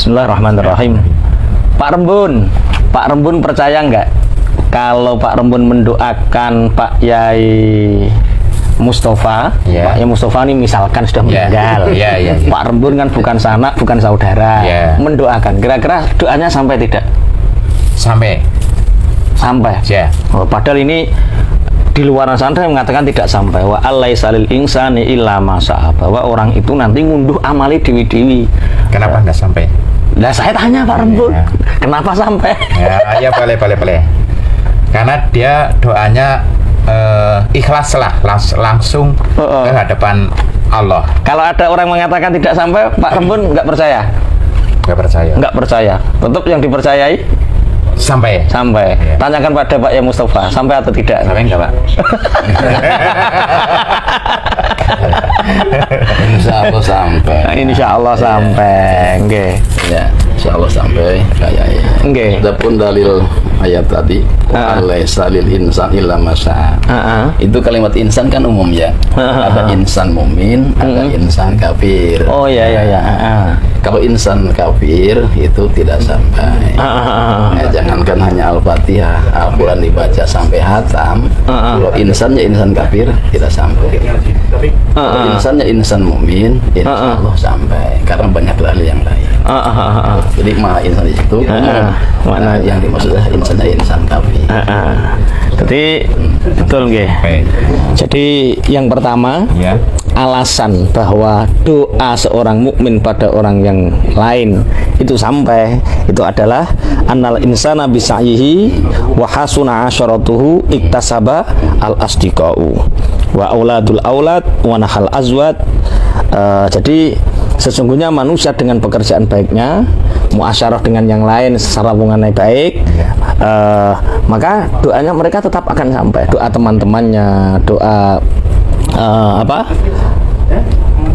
Bismillahirrahmanirrahim. Pak Rembun percaya nggak kalau Pak Rembun mendoakan Pak Yai Mustafa, Pak Yai Mustafa ini misalkan sudah meninggal, Pak Rembun kan bukan sanak, bukan saudara, mendoakan, kira-kira doanya sampai tidak? Sampai. Padahal ini di luar sana yang mengatakan tidak sampai. Wa alaisalil insani illa ma sa'a, bahwa orang itu nanti ngunduh amali dewi-dewi. Kenapa enggak sampai? Nah, saya tanya Pak Rembun, kenapa sampai? Ya boleh. Karena dia doanya ikhlas lah, langsung ke hadapan Allah. Kalau ada orang mengatakan tidak sampai, Pak Rembun nggak percaya? Nggak percaya. Tetap yang dipercayai? Sampai. Ya. Tanyakan pada Pak Yai Mustafa, sampai atau tidak? Sampai enggak, Pak? Insya Allah sampai. Nggih. Ya, insya Allah sampai kayaknya. Nggih. Adapun dalil ayat tadi, alaisa lil insan illa ma sa'a. Itu kalimat insan kan umum ya. Ada insan mumin, ada insan kafir. Oh ya. Kalau insan kafir itu tidak sampai. Jangankan hanya Al-Fatihah, Al-Quran dibaca sampai hatam. Kalau insannya insan kafir tidak sampai. Kalau insannya insan mumin, insya Allah sampai. Karena banyak dalil yang lain. Jadi maha insan di situ, mana yang dimaksudnya insannya insan kafir. Jadi betul nggih. Jadi yang pertama, alasan bahwa doa seorang mukmin pada orang yang lain itu sampai, itu adalah annal insana bisa'yihi wa hasuna asyaratuhu iktasaba al asdiqau wa auladul aulad wa nahal azwat. Jadi sesungguhnya manusia dengan pekerjaan baiknya, muasyarah dengan yang lain secara hubungannya baik, maka doanya mereka tetap akan sampai. Doa teman-temannya, doa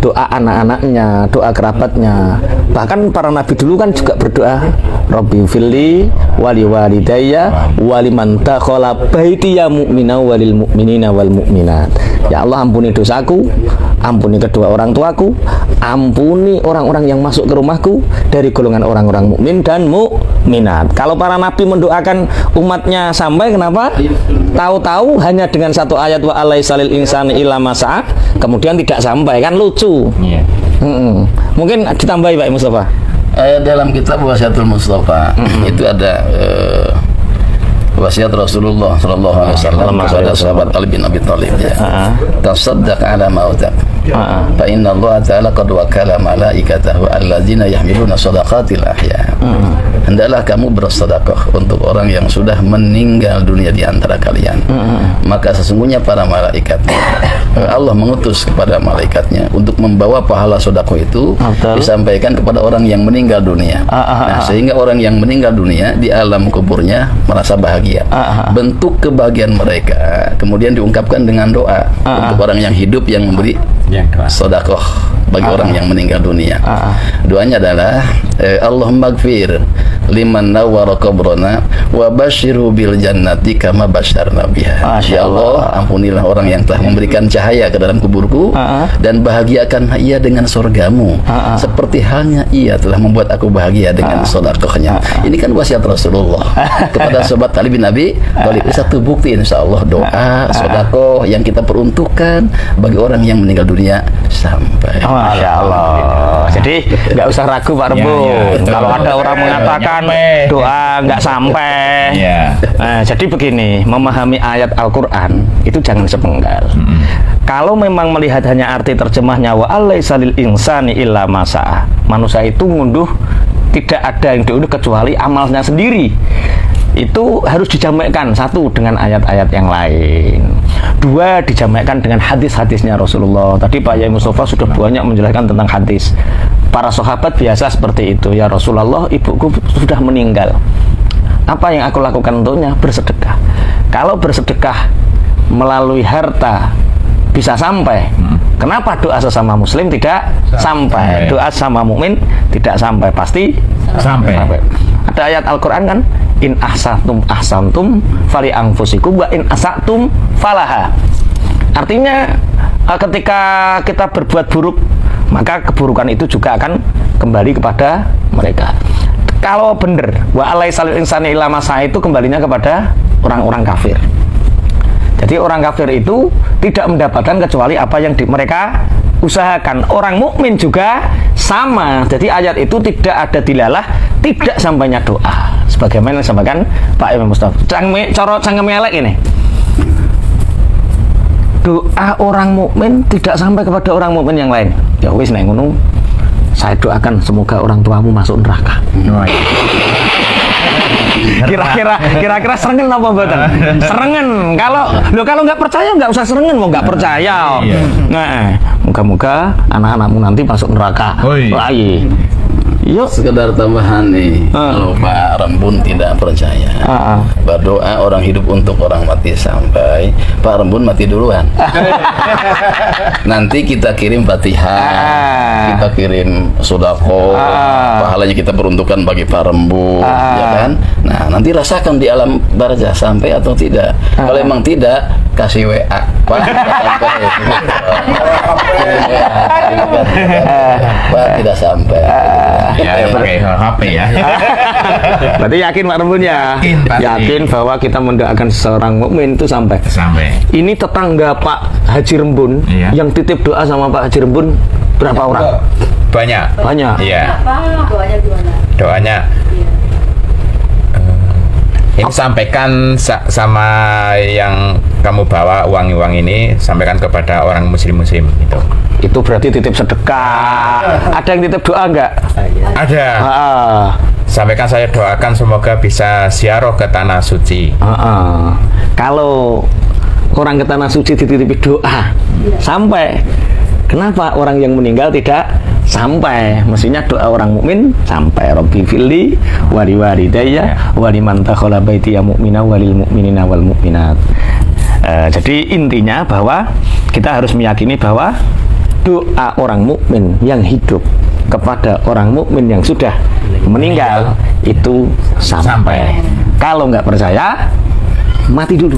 doa anak-anaknya, doa kerabatnya. Bahkan para nabi dulu kan juga berdoa, Rabbi filli wali walidayya waliman takhala baitiya mu'mina walil mu'minina wal mu'minat. Ya Allah, ampuni dosaku, ampuni kedua orang tuaku, ampuni orang-orang yang masuk ke rumahku dari golongan orang-orang mukmin dan mukminat. Kalau para nabi mendoakan umatnya sampai, kenapa? Tahu-tahu hanya dengan satu ayat wa alaisalil insani illa ma sa'a, kemudian tidak sampai, kan lucu. Mungkin ditambahi Pak Mustafa. Dalam kitab Wasiatul Mustafa itu ada wasiat Rasulullah sallallahu alaihi wasallam kepada sahabat Ali bin Abi Thalib, ya. Tasaddaq ala mautak. Fa inna Allah ta'ala qad wakala malaikatahu alladzina yahmiluna shadaqatil ahya. Hendaklah kamu bersedekah untuk orang yang sudah meninggal dunia di antara kalian. Maka sesungguhnya para malaikat, Allah mengutus kepada malaikatnya untuk membawa pahala sedekah itu disampaikan kepada orang yang meninggal dunia. Nah, sehingga orang yang meninggal dunia di alam kuburnya merasa bahagia. Bentuk kebahagiaan mereka kemudian diungkapkan dengan doa untuk orang yang hidup yang memberi sedekah bagi orang yang meninggal dunia. Doanya adalah Allahumma gfir liman nawwara qabrana wa basyirhu bil jannati kama basyarna biha. Ya Allah, ampunilah orang yang telah memberikan cahaya ke dalam kuburku dan bahagiakan ia dengan surgamu seperti halnya ia telah membuat aku bahagia dengan sedekahnya. Ini kan wasiat Rasulullah kepada sahabat Ali bin Abi Thalib. Satu bukti insyaallah doa sedekah yang kita peruntukkan bagi orang yang meninggal dunia sampai. Masya Allah. Jadi nggak usah ragu Pak Rembun. Kalau ada orang mengatakan doa nggak sampai, jadi begini, memahami ayat Al-Quran itu jangan sepenggal. Kalau memang melihat hanya arti terjemahnya wa alaisalil insani illa ma sa'a, manusia itu ngunduh tidak ada yang diunduh kecuali amalnya sendiri. Itu harus dijamakkan, satu dengan ayat-ayat yang lain, dua dijamakkan dengan hadis-hadisnya Rasulullah. Tadi Pak Yai Mustafa sudah banyak menjelaskan tentang hadis. Para sahabat biasa seperti itu, ya Rasulullah, ibuku sudah meninggal, apa yang aku lakukan untuknya? Bersedekah. Kalau bersedekah melalui harta bisa sampai, kenapa doa sesama muslim tidak sampai? Doa sesama mukmin tidak sampai, pasti sampai. Ada ayat Al-Quran kan, in ahsantum fali anfusikum wa in asatum falaha. Artinya ketika kita berbuat buruk, maka keburukan itu juga akan kembali kepada mereka. Kalau benar wa alaisal insani illa ma sa'a itu kembalinya kepada orang-orang kafir. Jadi orang kafir itu tidak mendapatkan kecuali apa yang mereka usahakan. Orang mukmin juga sama. Jadi ayat itu tidak ada dilalah, tidak sampainya doa. Sebagaimana yang disampaikan Pak Imam Mustafa. Cara cangkem elek ini. Doa orang mukmin tidak sampai kepada orang mukmin yang lain. Ya wis nek ngono, saya doakan semoga orang tuamu masuk neraka. Kira-kira serengen apa mboten? Serengen. Kalau nggak percaya nggak usah serengen, mau nggak percaya. Nah, moga-moga anak-anakmu nanti masuk neraka. Wah, yuk sekedar tambahan nih, kalau Pak Rembun tidak percaya, berdoa orang hidup untuk orang mati sampai Pak Rembun mati duluan. Nanti kita kirim Fatihah, kita kirim sodako, pahalanya kita peruntukkan bagi Pak Rembun, ya kan? Nah, nanti rasakan di alam barzah sampai atau tidak. Kalau emang tidak, kasih WA, Pak, sampai. Pak tidak sampai. Ya, pakai HP ya. Berarti yakin Pak Rembun ya? Yakin bahwa kita mendoakan seorang mukmin itu sampai. Ini tetangga Pak Haji Rembun yang titip doa sama Pak Haji Rembun berapa orang? Banyak. Iya. Doanya gimana? Doanya. Ini sampaikan sama yang kamu bawa uang ini, sampaikan kepada orang muslim-muslim itu. Itu berarti titip sedekah. Ada yang titip doa enggak? Ada. Sampaikan saya doakan semoga bisa ziarah ke tanah suci. Kalau orang ke tanah suci dititipi doa sampai. Kenapa orang yang meninggal tidak sampai? Mestinya doa orang mukmin sampai. Rabbi filli wa liwalidayya wa liman takhala baitiya mu'mina wa lil mu'minina wal mu'minat. Jadi intinya bahwa kita harus meyakini bahwa doa orang mukmin yang hidup kepada orang mukmin yang sudah meninggal itu sampai. Kalau nggak percaya, mati dulu.